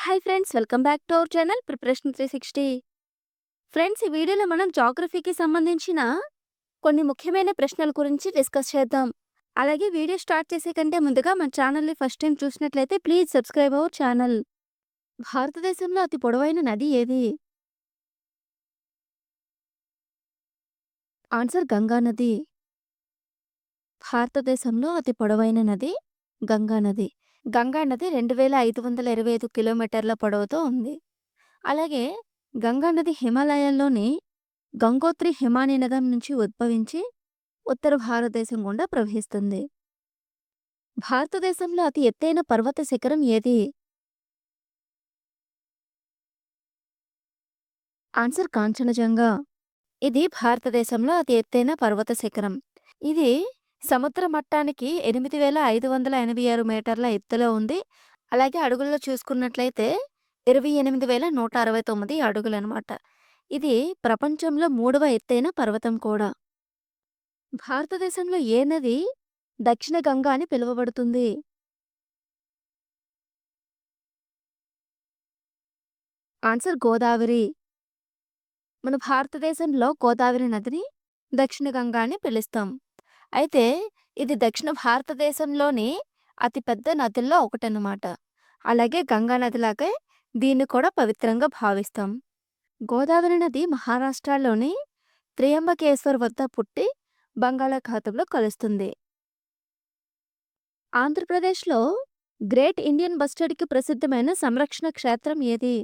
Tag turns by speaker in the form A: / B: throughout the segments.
A: Hi friends, welcome back to our channel preparation 360. Friends, ఈ వీడియోలో మనం జాగ్రఫీకి సంబంధించిన కొన్ని ముఖ్యమైన ప్రశ్నల గురించి డిస్కస్ చేద్దాం. అలాగే వీడియో స్టార్ట్ చేసే కంటే ముందుగా మన ఛానల్ని ఫస్ట్ టైం చూసినట్లయితే ప్లీజ్ సబ్స్క్రైబ్ అవర్ ఛానల్. భారతదేశంలో అతి పొడవైన నది ఏది? ఆన్సర్ గంగా నది. భారతదేశంలో అతి పొడవైన నది గంగా నది. గంగా నది 2525 కిలోమీటర్ల పొడవుతో ఉంది. అలాగే గంగా నది హిమాలయాల్లోని గంగోత్రి హిమానీ నదం నుంచి ఉద్భవించి ఉత్తర భారతదేశం గుండా ప్రవహిస్తుంది. భారతదేశంలో అతి ఎత్తైన పర్వత శిఖరం ఏది? ఆన్సర్ కాంచనజంగా. ఇది భారతదేశంలో అతి ఎత్తైన పర్వత శిఖరం. ఇది సముద్ర మట్టానికి 8586 మీటర్ల ఎత్తులో ఉంది. అలాగే అడుగుల్లో చూసుకున్నట్లయితే 28,169 అడుగులనమాట. ఇది ప్రపంచంలో 3వ ఎత్తైన పర్వతం కూడా. భారతదేశంలో ఏ నది దక్షిణ గంగా అని పిలువబడుతుంది? ఆన్సర్ గోదావరి. మన భారతదేశంలో గోదావరి నదిని దక్షిణ గంగా అని పిలుస్తాం. అయితే ఇది దక్షిణ భారతదేశంలోని అతిపెద్ద నదుల్లో ఒకటన్నమాట. అలాగే గంగా నదిలాగే దీన్ని కూడా పవిత్రంగా భావిస్తాం. గోదావరి నది మహారాష్ట్రలోని త్రయంబకేశ్వర్ వద్ద పుట్టి బంగాళాఖాతంలో కలుస్తుంది. ఆంధ్రప్రదేశ్లో గ్రేట్ ఇండియన్ బస్టర్డ్కి ప్రసిద్ధమైన సంరక్షణ క్షేత్రం ఏది?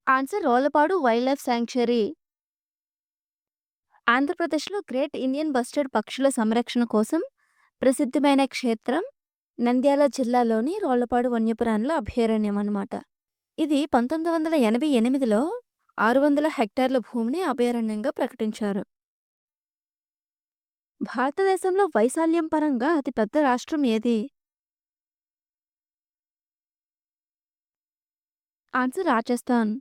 A: Answer Rollapadu wildlife sanctuary. ఆంధ్రప్రదేశ్లో గ్రేట్ ఇండియన్ బస్టర్డ్ పక్షుల సంరక్షణ కోసం ప్రసిద్ధమైన క్షేత్రం నంద్యాల జిల్లాలోని రోళ్లపాడు వన్యప్రాణుల అభయారణ్యం అన్నమాట. ఇది 1988లో 600 హెక్టార్ల భూమిని అభయారణ్యంగా ప్రకటించారు. భారతదేశంలో వైశాల్యం పరంగా అతిపెద్ద రాష్ట్రం ఏది? ఆన్సర్ రాజస్థాన్.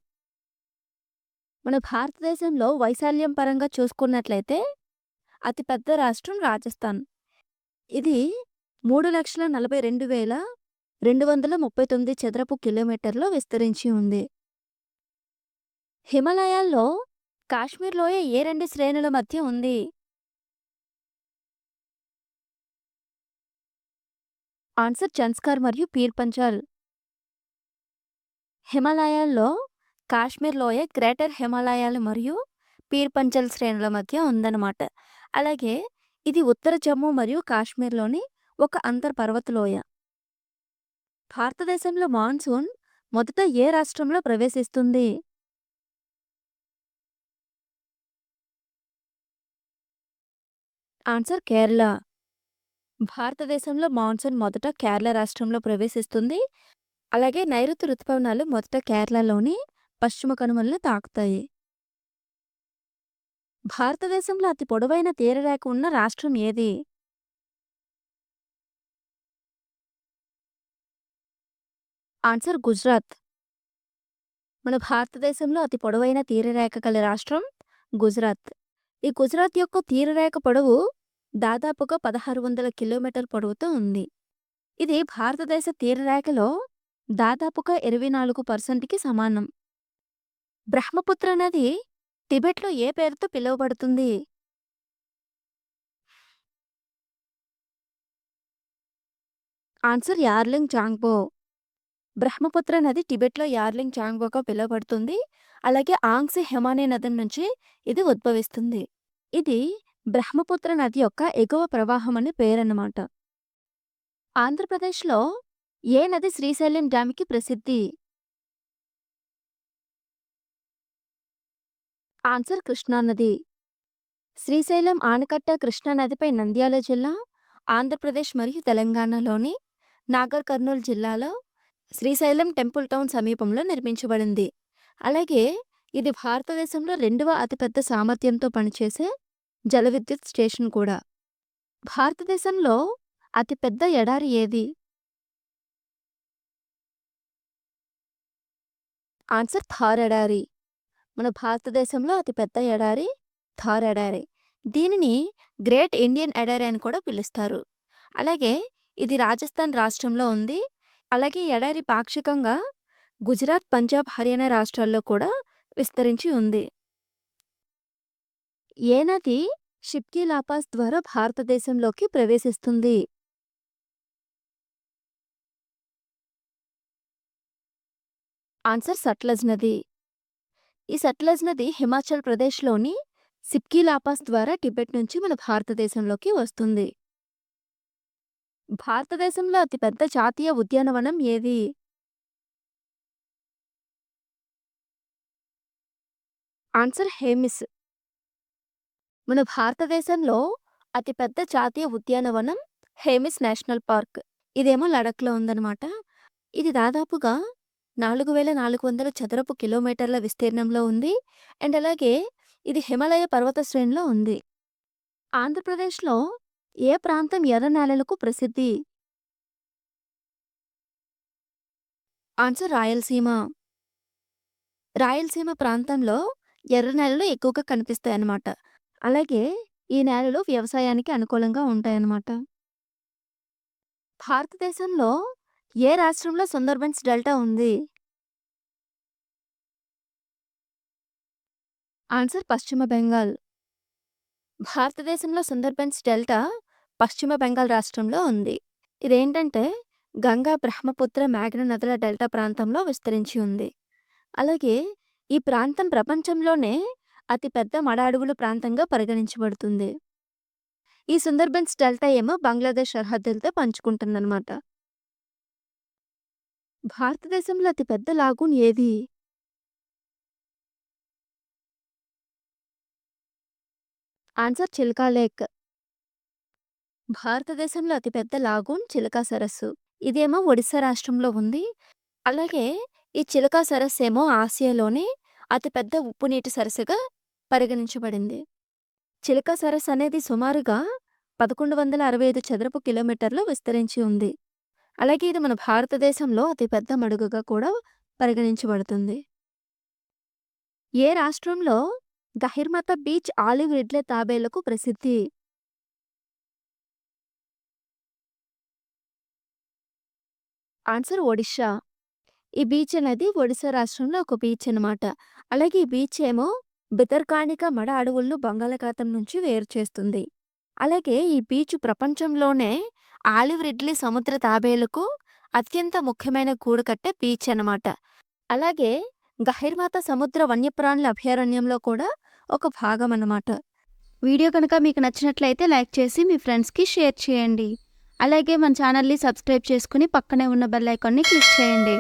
A: మన భారతదేశంలో వైశాల్యం పరంగా చూసుకున్నట్లయితే అతిపెద్ద రాష్ట్రం రాజస్థాన్. ఇది 3,42,239 చదరపు కిలోమీటర్లో విస్తరించి ఉంది. హిమాలయాల్లో కాశ్మీర్ లోయ ఏ రెండు శ్రేణుల మధ్య ఉంది? ఆన్సర్ జన్స్కార్ మరియు పీర్ పంచాల్. హిమాలయాల్లో కాశ్మీర్ లోయ గ్రేటర్ హిమాలయాలు మరియు పీర్ పంచల్ శ్రేణుల మధ్య ఉందన్నమాట. అలాగే ఇది ఉత్తర జమ్మూ మరియు కాశ్మీర్లోని ఒక అంతర్పర్వత లోయ. భారతదేశంలో మాన్సూన్ మొదట ఏ రాష్ట్రంలో ప్రవేశిస్తుంది? ఆన్సర్ కేరళ. భారతదేశంలో మాన్సూన్ మొదట కేరళ రాష్ట్రంలో ప్రవేశిస్తుంది. అలాగే నైరుతి రుతుపవనాలు మొదట కేరళలోని పశ్చిమ కనుమలను తాకుతాయి. భారతదేశంలో అతి పొడవైన తీరరేఖ ఉన్న రాష్ట్రం ఏది? ఆన్సర్ గుజరాత్. మన భారతదేశంలో అతి పొడవైన తీరరేఖ గల రాష్ట్రం గుజరాత్. ఈ గుజరాత్ యొక్క తీరరేఖ పొడవు దాదాపుగా 1600 కిలోమీటర్ పొడవుతో ఉంది. ఇది భారతదేశ తీరరేఖలో దాదాపుగా 24%కి సమానం. బ్రహ్మపుత్ర నది టిబెట్లో ఏ పేరుతో పిలువబడుతుంది? ఆన్సర్ యార్లింగ్ జాంగ్బో. బ్రహ్మపుత్ర నది టిబెట్లో యార్లింగ్ జాంగ్బోగా పిలువబడుతుంది. అలాగే ఆంగ్సీ హిమానీ నది నుంచి ఇది ఉద్భవిస్తుంది. ఇది బ్రహ్మపుత్ర నది యొక్క ఎగువ ప్రవాహం అని పేరన్నమాట. ఆంధ్రప్రదేశ్లో ఏ నది శ్రీశైలం డ్యామ్కి ప్రసిద్ధి? ఆన్సర్ కృష్ణానది. శ్రీశైలం ఆనకట్ట కృష్ణానదిపై నంద్యాల జిల్లా, ఆంధ్రప్రదేశ్ మరియు తెలంగాణలోని నాగర్ కర్నూల్ జిల్లాలో శ్రీశైలం టెంపుల్ టౌన్ సమీపంలో నిర్మించబడింది. అలాగే ఇది భారతదేశంలో 2వ అతిపెద్ద సామర్థ్యంతో పనిచేసే జల విద్యుత్ స్టేషన్ కూడా. భారతదేశంలో అతిపెద్ద ఎడారి ఏది? ఆన్సర్ థార్ ఎడారి. మన భారతదేశంలో అతిపెద్ద ఎడారి థార్ ఎడారి. దీనిని గ్రేట్ ఇండియన్ ఎడారి అని కూడా పిలుస్తారు. అలాగే ఇది రాజస్థాన్ రాష్ట్రంలో ఉంది. అలాగే ఈ ఎడారి పాక్షికంగా గుజరాత్, పంజాబ్, హర్యానా రాష్ట్రాల్లో కూడా విస్తరించి ఉంది. ఏ నది షిప్కీ లాపాస్ ద్వారా భారతదేశంలోకి ప్రవేశిస్తుంది? ఆన్సర్ సట్లెజ్ నది. ఈ సట్లెజ్ నది హిమాచల్ ప్రదేశ్‌లోని సిప్కీ లాపాస్ ద్వారా టిబెట్ నుంచి మన భారతదేశంలోకి వస్తుంది. భారతదేశంలో అతిపెద్ద జాతీయ ఉద్యానవనం ఏది? ఆన్సర్ హేమిస్. మన భారతదేశంలో అతిపెద్ద జాతీయ ఉద్యానవనం హేమిస్ నేషనల్ పార్క్. ఇదేమో లడఖ్‌లో ఉందన్నమాట. ఇది దాదాపుగా 4400 చదరపు కిలోమీటర్ల విస్తీర్ణంలో ఉంది. అండ్ అలాగే ఇది హిమాలయ పర్వత శ్రేణిలో ఉంది. ఆంధ్రప్రదేశ్‌లో ఏ ప్రాంతం ఎర్ర నేలలకు ప్రసిద్ధి? ఆన్సర్ రాయలసీమ. రాయలసీమ ప్రాంతంలో ఎర్ర నేలలు ఎక్కువగా కనిపిస్తాయన్నమాట. అలాగే ఈ నేలలు వ్యవసాయానికి అనుకూలంగా ఉంటాయన్నమాట. భారతదేశంలో ఏ రాష్ట్రంలో సుందర్బన్స్ డెల్టా ఉంది? ఆన్సర్ పశ్చిమ బెంగాల్. భారతదేశంలో సుందర్బన్స్ డెల్టా పశ్చిమ బెంగాల్ రాష్ట్రంలో ఉంది. ఇదేంటంటే గంగా, బ్రహ్మపుత్ర, మేఘన నదుల డెల్టా ప్రాంతంలో విస్తరించి ఉంది. అలాగే ఈ ప్రాంతం ప్రపంచంలోనే అతిపెద్ద మడ అడవుల ప్రాంతంగా పరిగణించబడుతుంది. ఈ సుందర్బన్స్ డెల్టా ఏమో బంగ్లాదేశ్ సరిహద్దులతో పంచుకుంటుందన్నమాట. భారతదేశంలో అతిపెద్ద లాగూన్ ఏది? Answer Chilka lake. భారతదేశంలో అతిపెద్ద లాగూన్ చిలకా సరస్సు. ఇదేమో ఒడిశా రాష్ట్రంలో ఉంది. అలాగే ఈ చిలకా సరస్సు ఏమో ఆసియాలోనే అతిపెద్ద ఉప్పు నీటి సరస్సుగా పరిగణించబడింది. చిలకా సరస్సు అనేది సుమారుగా 1165 చదరపు కిలోమీటర్లు విస్తరించి ఉంది. అలాగే ఇది మన భారతదేశంలో అతిపెద్ద మడుగుగా కూడా పరిగణించబడుతుంది. ఏ రాష్ట్రంలో గహిర్మత బీచ్ ఆలివ్ రిడ్లే తాబేళ్లకు ప్రసిద్ధి? ఆన్సర్ ఒడిషా. ఈ బీచ్ అనేది ఒడిశా రాష్ట్రంలో ఒక బీచ్ అన్నమాట. అలాగే ఈ బీచ్ ఏమో బితర్కాణిక మడ అడవులను బంగాళాఖాతం నుంచి వేరు చేస్తుంది. అలాగే ఈ బీచ్ ప్రపంచంలోనే ఆలివ్ రిడ్లీ సముద్ర తాబేలుకు అత్యంత ముఖ్యమైన గూడు కట్టే బీచ్ అన్నమాట. అలాగే గహిర్మాత సముద్ర వన్యప్రాణుల అభయారణ్యంలో కూడా ఒక భాగం అన్నమాట. వీడియో కనుక మీకు నచ్చినట్లయితే లైక్ చేసి మీ ఫ్రెండ్స్కి షేర్ చేయండి. అలాగే మన ఛానల్ని సబ్స్క్రైబ్ చేసుకుని పక్కనే ఉన్న బెల్ ఐకాన్ని క్లిక్ చేయండి.